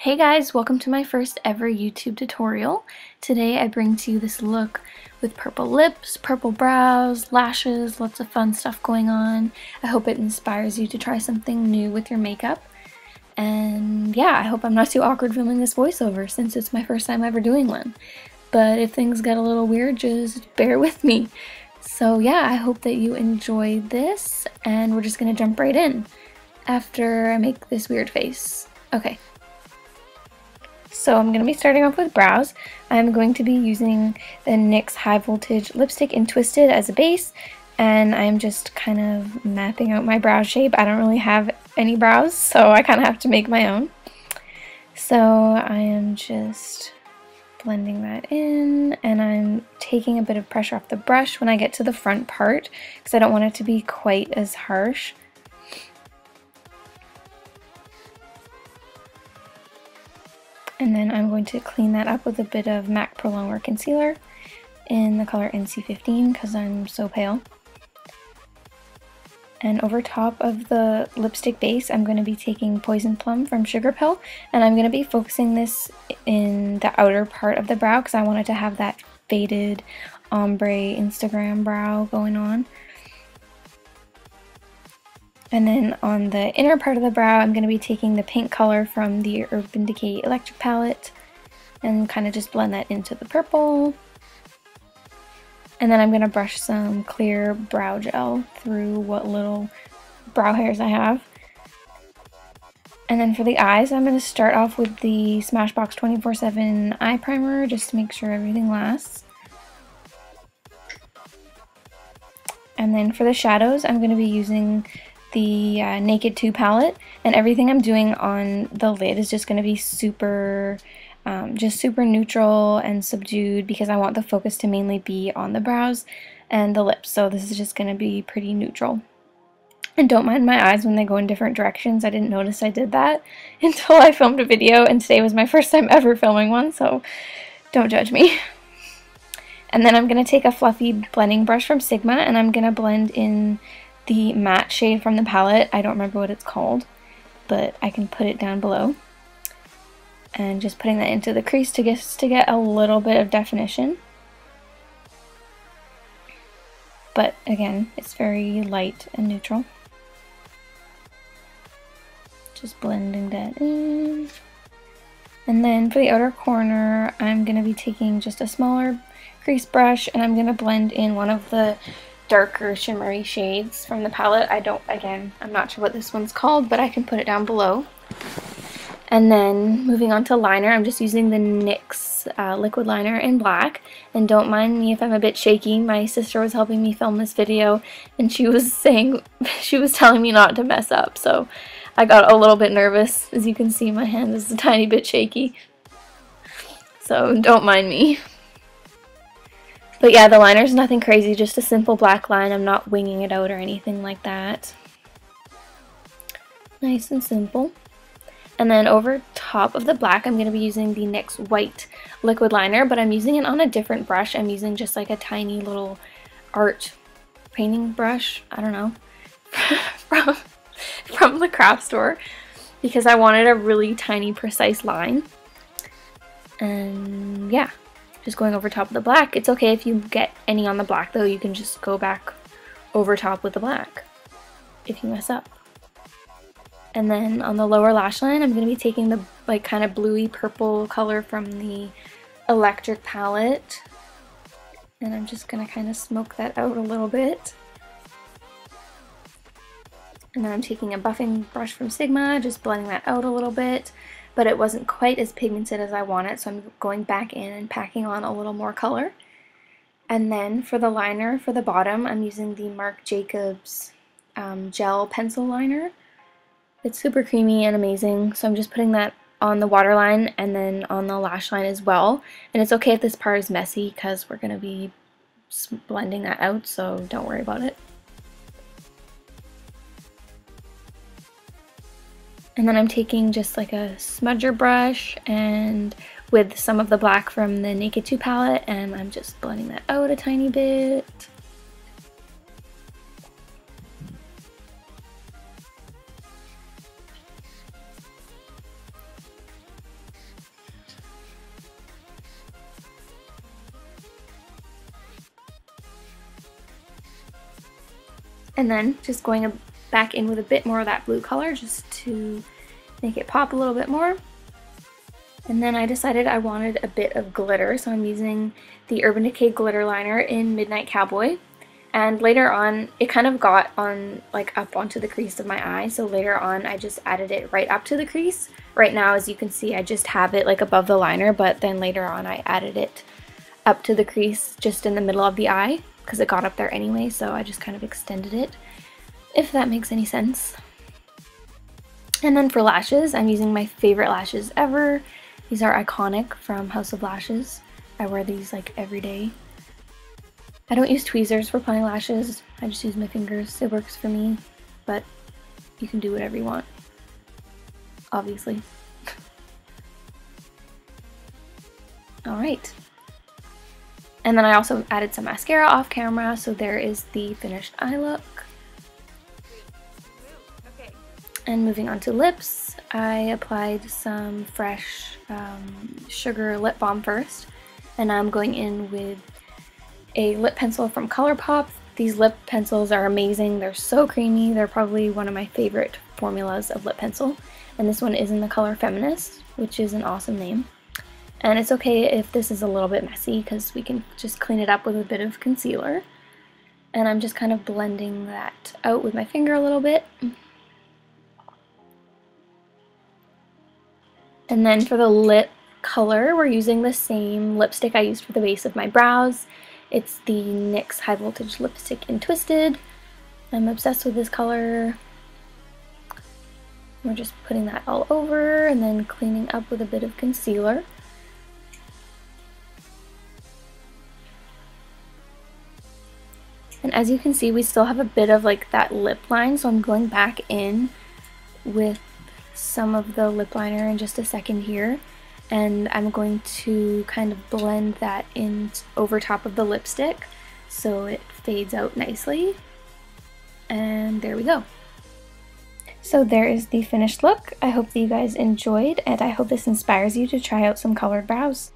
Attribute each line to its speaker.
Speaker 1: Hey guys, welcome to my first ever YouTube tutorial. Today I bring to you this look with purple lips, purple brows, lashes, lots of fun stuff going on. I hope it inspires you to try something new with your makeup. And yeah, I hope I'm not too awkward filming this voiceover since it's my first time ever doing one. But if things get a little weird, just bear with me. So yeah, I hope that you enjoyed this, and we're just gonna jump right in after I make this weird face. Okay. So I'm going to be starting off with brows. I'm going to be using the NYX High Voltage Lipstick in Twisted as a base, and I'm just kind of mapping out my brow shape. I don't really have any brows, so I kind of have to make my own. So I am just blending that in, and I'm taking a bit of pressure off the brush when I get to the front part because I don't want it to be quite as harsh. And then I'm going to clean that up with a bit of MAC Pro Longwear Concealer in the color NC15 because I'm so pale. And over top of the lipstick base, I'm going to be taking Poison Plum from Sugar Pill, and I'm going to be focusing this in the outer part of the brow because I wanted to have that faded ombre Instagram brow going on. And then on the inner part of the brow, I'm going to be taking the pink color from the Urban Decay Electric palette and kind of just blend that into the purple. And then I'm going to brush some clear brow gel through what little brow hairs I have. And then for the eyes, I'm going to start off with the Smashbox 24/7 eye primer just to make sure everything lasts. And then for the shadows, I'm going to be using the Naked 2 palette, and everything I'm doing on the lid is just going to be super neutral and subdued because I want the focus to mainly be on the brows and the lips, so this is just going to be pretty neutral. And don't mind my eyes when they go in different directions. I didn't notice I did that until I filmed a video, and today was my first time ever filming one, so don't judge me. And then I'm going to take a fluffy blending brush from Sigma, and I'm going to blend in the matte shade from the palette. I don't remember what it's called, but I can put it down below. And just putting that into the crease to get a little bit of definition. But again, it's very light and neutral. Just blending that in. And then for the outer corner, I'm going to be taking just a smaller crease brush, and I'm going to blend in one of the darker shimmery shades from the palette. I'm not sure what this one's called, but I can put it down below. And then moving on to liner, I'm just using the NYX liquid liner in black. And don't mind me if I'm a bit shaky. My sister was helping me film this video, and she was telling me not to mess up, so I got a little bit nervous. As you can see, my hand is a tiny bit shaky, so don't mind me. But yeah, the liner's nothing crazy, just a simple black line. I'm not winging it out or anything like that. Nice and simple. And then over top of the black, I'm going to be using the NYX white liquid liner, but I'm using it on a different brush. I'm using just like a tiny little art painting brush, I don't know, from the craft store, because I wanted a really tiny precise line. And yeah. Just going over top of the black. It's okay if you get any on the black though, you can just go back over top with the black if you mess up. And then on the lower lash line, I'm going to be taking the like kind of bluey purple color from the Electric palette, and I'm just going to kind of smoke that out a little bit. And then I'm taking a buffing brush from Sigma, just blending that out a little bit. But it wasn't quite as pigmented as I wanted, so I'm going back in and packing on a little more color. And then for the liner, for the bottom, I'm using the Marc Jacobs gel pencil liner. It's super creamy and amazing, so I'm just putting that on the waterline and then on the lash line as well. And it's okay if this part is messy because we're going to be blending that out, so don't worry about it. And then I'm taking just like a smudger brush and with some of the black from the Naked 2 palette, and I'm just blending that out a tiny bit. And then just going back in with a bit more of that blue color just to make it pop a little bit more. And then I decided I wanted a bit of glitter, so I'm using the Urban Decay glitter liner in Midnight Cowboy. And later on, it kind of got on, like, up onto the crease of my eye, so later on I just added it right up to the crease. Right now, as you can see, I just have it like above the liner, but then later on I added it up to the crease just in the middle of the eye, because it got up there anyway, so I just kind of extended it, if that makes any sense. And then for lashes, I'm using my favorite lashes ever. These are iconic from House of Lashes. I wear these like every day. I don't use tweezers for applying lashes. I just use my fingers. It works for me, but you can do whatever you want, obviously. Alright. And then I also added some mascara off camera, so there is the finished eye look. And moving on to lips, I applied some fresh sugar lip balm first, and I'm going in with a lip pencil from Colourpop. These lip pencils are amazing. They're so creamy. They're probably one of my favorite formulas of lip pencil. And this one is in the color Feminist, which is an awesome name. And it's okay if this is a little bit messy because we can just clean it up with a bit of concealer. And I'm just kind of blending that out with my finger a little bit. And then for the lip color, we're using the same lipstick I used for the base of my brows. It's the NYX High Voltage Lipstick in Twisted. I'm obsessed with this color. We're just putting that all over and then cleaning up with a bit of concealer. And as you can see, we still have a bit of like that lip line, so I'm going back in with some of the lip liner in just a second here, and I'm going to kind of blend that in over top of the lipstick so it fades out nicely. And there we go. So there is the finished look. I hope that you guys enjoyed, and I hope this inspires you to try out some colored brows.